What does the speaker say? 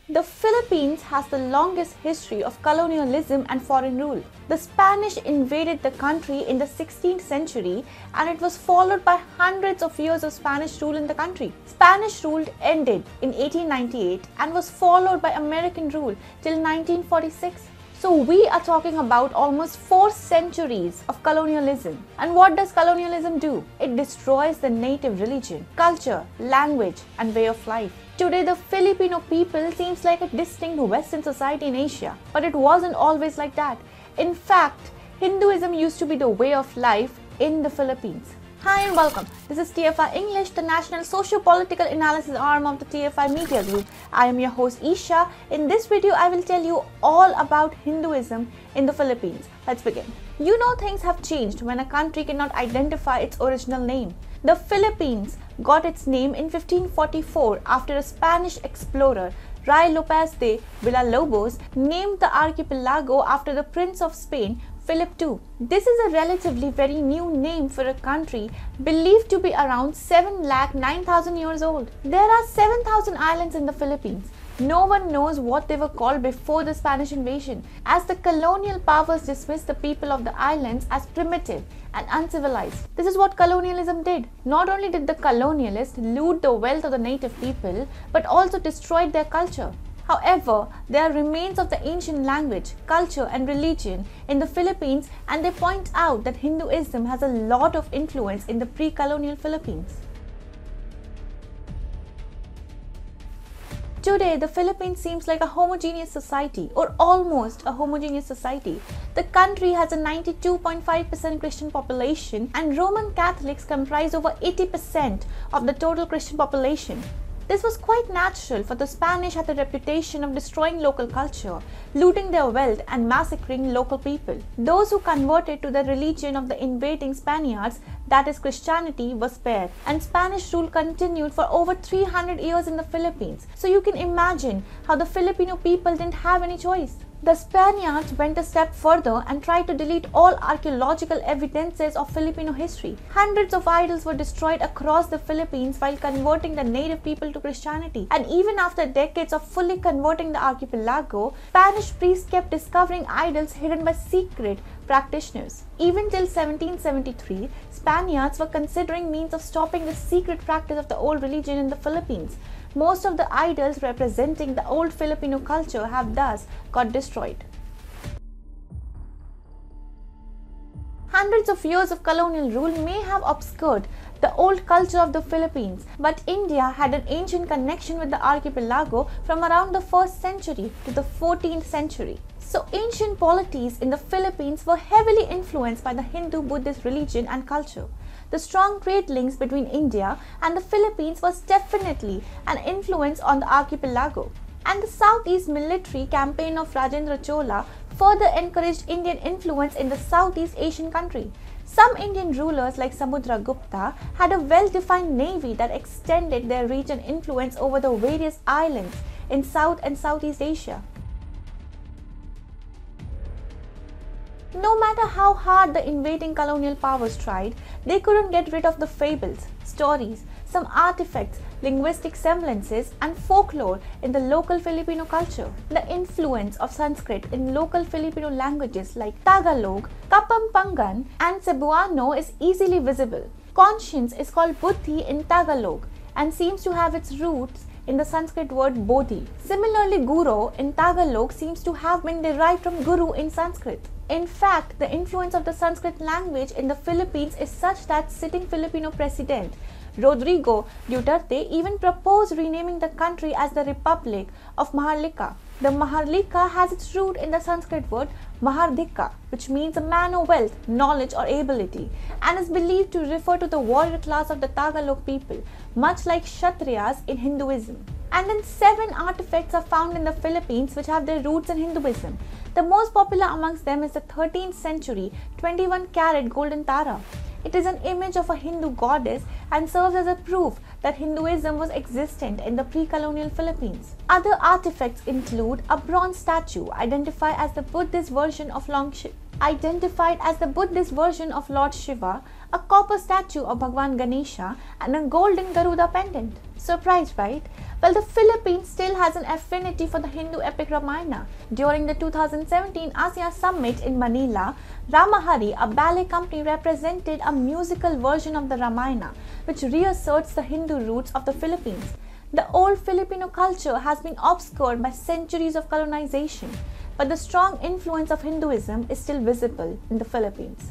The Philippines has the longest history of colonialism and foreign rule. The Spanish invaded the country in the 16th century and it was followed by hundreds of years of Spanish rule in the country. Spanish rule ended in 1898 and was followed by American rule till 1946. So we are talking about almost 4 centuries of colonialism. And what does colonialism do? It destroys the native religion, culture, language and way of life. Today, the Filipino people seems like a distinct Western society in Asia, but it wasn't always like that. In fact, Hinduism used to be the way of life in the Philippines. Hi and welcome. This is TFI English, the national socio-political analysis arm of the TFI Media Group. I am your host Isha. In this video, I will tell you all about Hinduism in the Philippines. Let's begin. You know, things have changed when a country cannot identify its original name. The Philippines got its name in 1544 after a Spanish explorer, Fray López de Villalobos, named the archipelago after the Prince of Spain, Philip II. This is a relatively very new name for a country believed to be around 7,09,000 years old. There are 7,000 islands in the Philippines. No one knows what they were called before the Spanish invasion, as the colonial powers dismissed the people of the islands as primitive and uncivilized. This is what colonialism did. Not only did the colonialists loot the wealth of the native people, but also destroyed their culture. However, there are remains of the ancient language, culture and religion in the Philippines, and they point out that Hinduism has a lot of influence in the pre-colonial Philippines. Today, the Philippines seems like a homogeneous society, or almost a homogeneous society. The country has a 92.5% Christian population and Roman Catholics comprise over 80% of the total Christian population. This was quite natural, for the Spanish had the reputation of destroying local culture, looting their wealth and massacring local people. Those who converted to the religion of the invading Spaniards, that is Christianity, was spared, and Spanish rule continued for over 300 years in the Philippines. So you can imagine how the Filipino people didn't have any choice. The Spaniards went a step further and tried to delete all archaeological evidences of Filipino history. Hundreds of idols were destroyed across the Philippines while converting the native people to Christianity. And even after decades of fully converting the archipelago, Spanish priests kept discovering idols hidden by secret practitioners. Even till 1773, Spaniards were considering means of stopping the secret practice of the old religion in the Philippines. Most of the idols representing the old Filipino culture have thus got destroyed. Hundreds of years of colonial rule may have obscured the old culture of the Philippines, but India had an ancient connection with the archipelago from around the 1st century to the 14th century. So ancient polities in the Philippines were heavily influenced by the Hindu-Buddhist religion and culture. The strong trade links between India and the Philippines was definitely an influence on the archipelago. And the Southeast military campaign of Rajendra Chola further encouraged Indian influence in the Southeast Asian country. Some Indian rulers like Samudragupta had a well-defined navy that extended their reach and influence over the various islands in South and Southeast Asia. No matter how hard the invading colonial powers tried, they couldn't get rid of the fables, stories, some artifacts, linguistic semblances, and folklore in the local Filipino culture. The influence of Sanskrit in local Filipino languages like Tagalog, Kapampangan, and Cebuano is easily visible. Conscience is called Buddhi in Tagalog and seems to have its roots in the Sanskrit word Bodhi. Similarly, Guru in Tagalog seems to have been derived from Guru in Sanskrit. In fact, the influence of the Sanskrit language in the Philippines is such that sitting Filipino president Rodrigo Duterte even proposed renaming the country as the Republic of Maharlika. The Maharlika has its root in the Sanskrit word Mahardika, which means a man of wealth, knowledge or ability, and is believed to refer to the warrior class of the Tagalog people, much like Kshatriyas in Hinduism. And then 7 artifacts are found in the Philippines which have their roots in Hinduism. The most popular amongst them is the 13th century 21-carat golden Tara. It is an image of a Hindu goddess and serves as a proof that Hinduism was existent in the pre-colonial Philippines. Other artifacts include a bronze statue identified as the Buddhist version of Longship, identified as the Buddhist version of Lord Shiva, a copper statue of Bhagwan Ganesha, and a golden Garuda pendant. Surprised, right? Well, the Philippines still has an affinity for the Hindu epic Ramayana. During the 2017 ASEAN Summit in Manila, Ramahari, a ballet company, represented a musical version of the Ramayana, which reasserts the Hindu roots of the Philippines. The old Filipino culture has been obscured by centuries of colonization, but the strong influence of Hinduism is still visible in the Philippines.